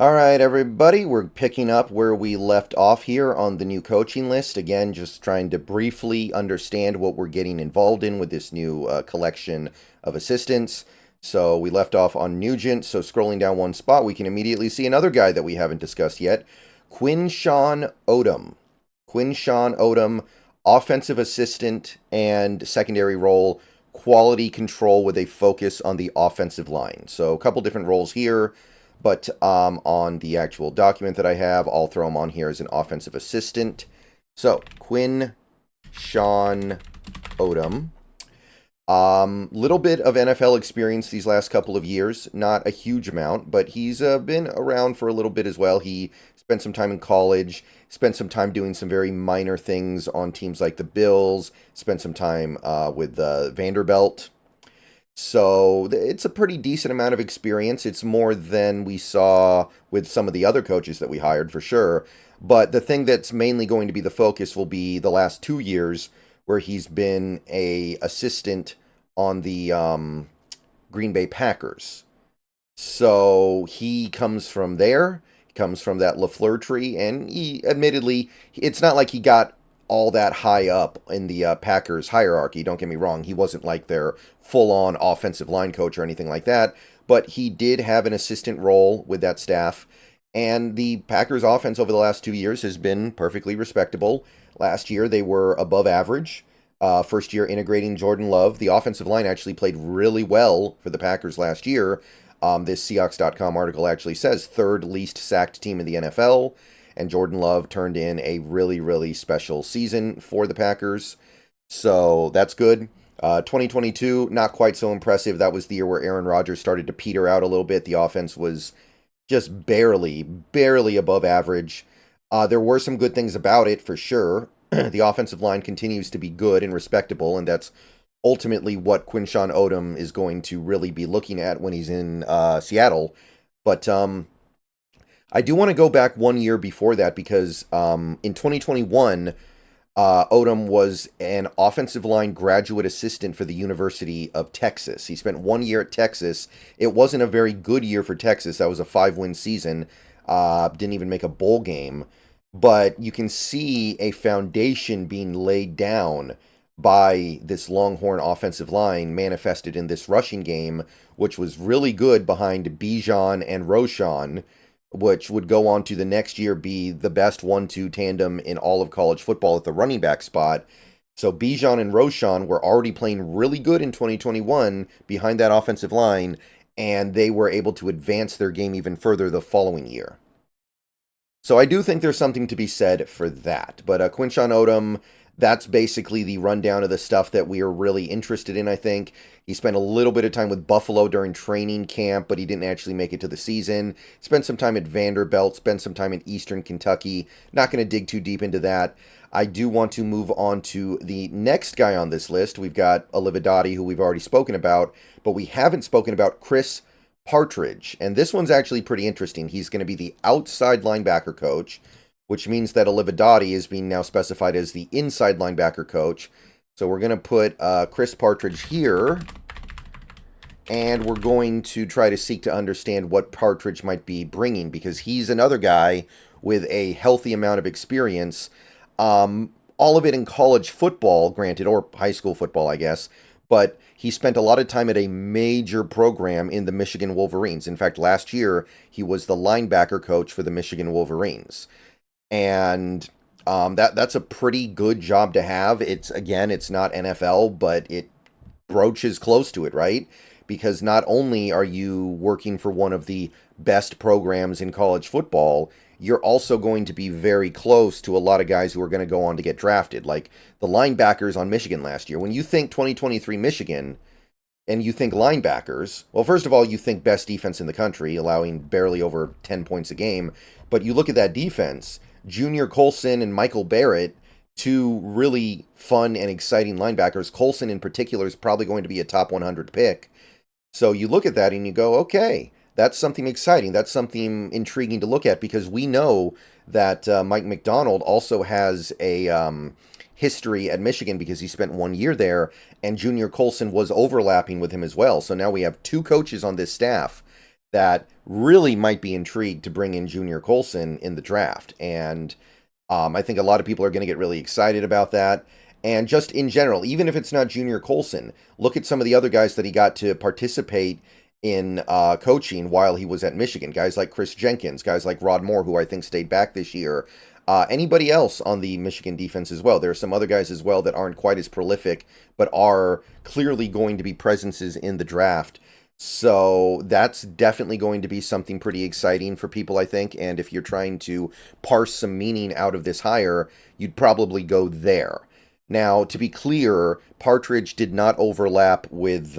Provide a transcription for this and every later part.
All right, everybody, we're picking up where we left off here on the new coaching list. Again, just trying to briefly understand what we're getting involved in with this new collection of assistants. So we left off on Nugent, so scrolling down one spot, we can immediately see another guy that we haven't discussed yet, Quinshon Odom. Quinshon Odom, offensive assistant and secondary role, quality control with a focus on the offensive line. So a couple different roles here. But on the actual document that I have, I'll throw him on here as an offensive assistant. So, Quinshon Odom. Little bit of NFL experience these last couple of years. Not a huge amount, but he's been around for a little bit as well. He spent some time in college, spent some time doing some very minor things on teams like the Bills, spent some time with Vanderbilt. So it's a pretty decent amount of experience. It's more than we saw with some of the other coaches that we hired for sure. But the thing that's mainly going to be the focus will be the last 2 years where he's been a assistant on the Green Bay Packers. So he comes from there. He comes from that LaFleur tree, and he admittedly, it's not like he got all that high up in the Packers hierarchy. Don't get me wrong. He wasn't like their full-on offensive line coach or anything like that, but he did have an assistant role with that staff, and the Packers offense over the last 2 years has been perfectly respectable. Last year, they were above average. First year integrating Jordan Love. The offensive line actually played really well for the Packers last year. This Seahawks.com article actually says third least sacked team in the NFL. And Jordan Love turned in a really, really special season for the Packers. So that's good. 2022, not quite so impressive. That was the year where Aaron Rodgers started to peter out a little bit. The offense was just barely above average. There were some good things about it, for sure. The offensive line continues to be good and respectable, and that's ultimately what Quinshon Odom is going to really be looking at when he's in Seattle. But I do want to go back 1 year before that because in 2021, Odom was an offensive line graduate assistant for the University of Texas. He spent 1 year at Texas. It wasn't a very good year for Texas. That was a 5-win season. Didn't even make a bowl game. But you can see a foundation being laid down by this Longhorn offensive line manifested in this rushing game, which was really good behind Bijan and Roschon, which would go on to the next year be the best 1-2 tandem in all of college football at the running back spot. So Bijan and Roschon were already playing really good in 2021 behind that offensive line, and they were able to advance their game even further the following year. So I do think there's something to be said for that. But Quinshon Odom, that's basically the rundown of the stuff that we are really interested in, I think. He spent a little bit of time with Buffalo during training camp, but he didn't actually make it to the season. Spent some time at Vanderbilt, spent some time in Eastern Kentucky. Not going to dig too deep into that. I do want to move on to the next guy on this list. We've got Olividotti, who we've already spoken about, but we haven't spoken about Chris Partridge. And this one's actually pretty interesting. He's going to be the outside linebacker coach, which means that Olividotti is being now specified as the inside linebacker coach. So we're going to put Chris Partridge here, and we're going to try to seek to understand what Partridge might be bringing, because he's another guy with a healthy amount of experience. All of it in college football, granted, or high school football, I guess, but he spent a lot of time at a major program in the Michigan Wolverines. In fact, last year, he was the linebacker coach for the Michigan Wolverines. And that's a pretty good job to have. It's not NFL, but it broaches close to it, right? Because not only are you working for one of the best programs in college football, you're also going to be very close to a lot of guys who are going to go on to get drafted, like the linebackers on Michigan last year. When you think 2023 Michigan and you think linebackers, well, first of all, you think best defense in the country, allowing barely over 10 points a game. But you look at that defense, Junior Colson and Michael Barrett, two really fun and exciting linebackers. Colson in particular is probably going to be a top 100 pick. So you look at that and you go, okay, that's something exciting. That's something intriguing to look at, because we know that Mike Macdonald also has a history at Michigan because he spent 1 year there, and Junior Colson was overlapping with him as well. So now we have two coaches on this staff that really might be intrigued to bring in Junior Colson in the draft. And I think a lot of people are going to get really excited about that. And just in general, even if it's not Junior Colson, look at some of the other guys that he got to participate in coaching while he was at Michigan. Guys like Chris Jenkins, guys like Rod Moore, who I think stayed back this year. Anybody else on the Michigan defense as well. There are some other guys as well that aren't quite as prolific, but are clearly going to be presences in the draft. So that's definitely going to be something pretty exciting for people, I think. And if you're trying to parse some meaning out of this hire, you'd probably go there. Now, to be clear, Partridge did not overlap with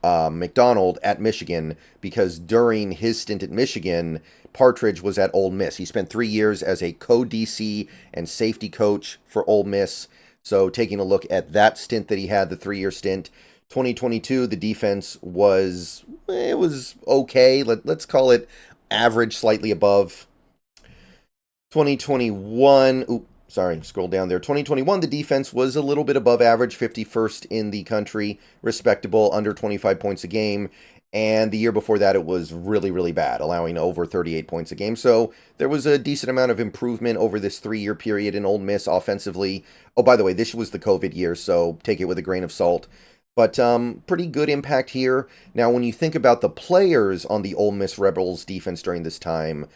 McDonald at Michigan, because during his stint at Michigan, Partridge was at Ole Miss. He spent 3 years as a co-DC and safety coach for Ole Miss. So taking a look at that stint that he had, the 3-year stint, 2022, the defense was okay. Let's call it average, slightly above. 2021, scroll down there. 2021, the defense was a little bit above average, 51st in the country, respectable, under 25 points a game. And the year before that, it was really, really bad, allowing over 38 points a game. So there was a decent amount of improvement over this 3-year period in Ole Miss offensively. Oh, by the way, this was the COVID year, so take it with a grain of salt. But pretty good impact here. Now, when you think about the players on the Ole Miss Rebels defense during this time,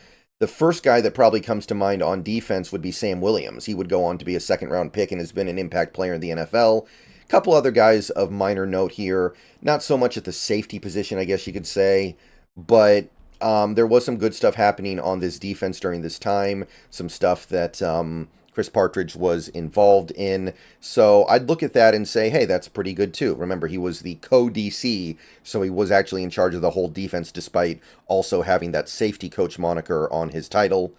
the first guy that probably comes to mind on defense would be Sam Williams. He would go on to be a second-round pick and has been an impact player in the NFL. A couple other guys of minor note here. Not so much at the safety position, I guess you could say, but there was some good stuff happening on this defense during this time. Some stuff that Chris Partridge was involved in. So I'd look at that and say, hey, that's pretty good too. Remember, he was the co-DC, so he was actually in charge of the whole defense, despite also having that safety coach moniker on his title.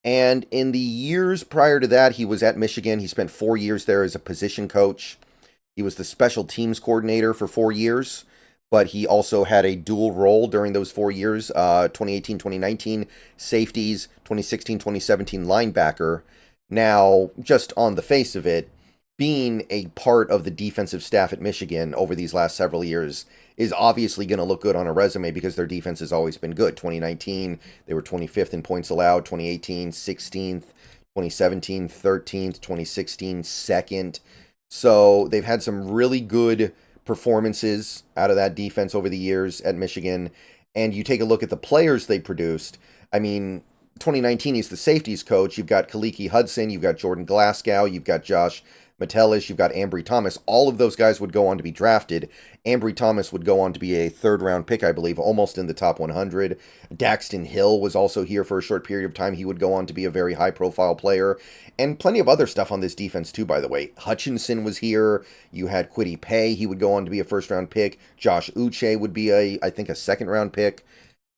And in the years prior to that, he was at Michigan. He spent 4 years there as a position coach. He was the special teams coordinator for 4 years, but he also had a dual role during those 4 years, 2018, 2019 safeties, 2016, 2017 linebacker. Now, just on the face of it, being a part of the defensive staff at Michigan over these last several years is obviously going to look good on a resume, because their defense has always been good. 2019, they were 25th in points allowed. 2018, 16th. 2017, 13th. 2016, 2nd. So they've had some really good performances out of that defense over the years at Michigan. And you take a look at the players they produced. I mean, 2019, he's the safeties coach. You've got Kaliki Hudson, you've got Jordan Glasgow, you've got Josh Metellus, you've got Ambry Thomas. All of those guys would go on to be drafted. Ambry Thomas would go on to be a third-round pick, I believe, almost in the top 100. Daxton Hill was also here for a short period of time. He would go on to be a very high-profile player. And plenty of other stuff on this defense, too, by the way. Hutchinson was here. You had Kwity Paye. He would go on to be a first-round pick. Josh Uche would be, I think, a second-round pick.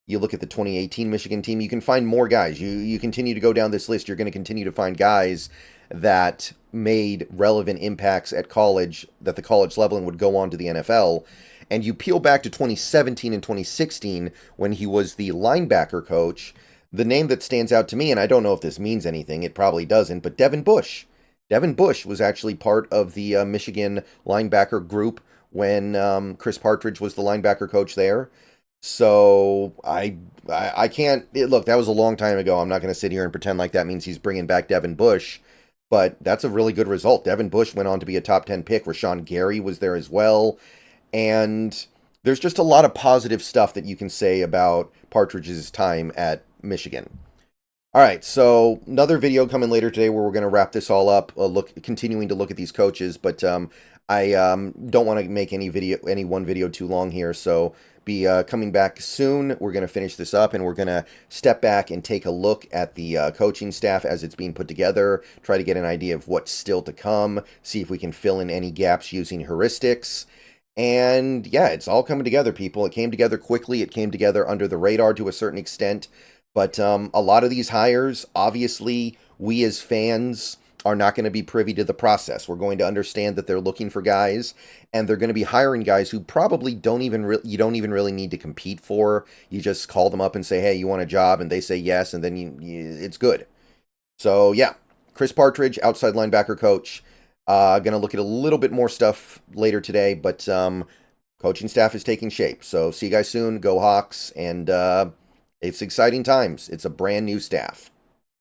You look at the 2018 Michigan team, you can find more guys. You continue to go down this list, you're going to continue to find guys that made relevant impacts at college, that the college level, and would go on to the NFL. And you peel back to 2017 and 2016, when he was the linebacker coach, the name that stands out to me, and I don't know if this means anything, it probably doesn't, but Devin Bush. Devin Bush was actually part of the Michigan linebacker group when Chris Partridge was the linebacker coach there. So I can't look. That was a long time ago. I'm not going to sit here and pretend like that means he's bringing back Devin Bush, but that's a really good result. Devin Bush went on to be a top 10 pick. Rashawn Gary was there as well, and there's just a lot of positive stuff that you can say about Partridge's time at Michigan. All right, so another video coming later today where we're going to wrap this all up, continuing to look at these coaches, but I don't want to make any one video too long here, so be coming back soon. We're going to finish this up, and we're going to step back and take a look at the coaching staff as it's being put together, try to get an idea of what's still to come, see if we can fill in any gaps using heuristics. And yeah, it's all coming together, people. It came together quickly. It came together under the radar to a certain extent. But a lot of these hires, obviously, we as fans are not going to be privy to the process. We're going to understand that they're looking for guys, and they're going to be hiring guys who probably you don't even really need to compete for. You just call them up and say, hey, you want a job? And they say yes, and then it's good. So yeah, Chris Partridge, outside linebacker coach. Going to look at a little bit more stuff later today, but coaching staff is taking shape. So see you guys soon. Go Hawks, and It's exciting times. It's a brand new staff.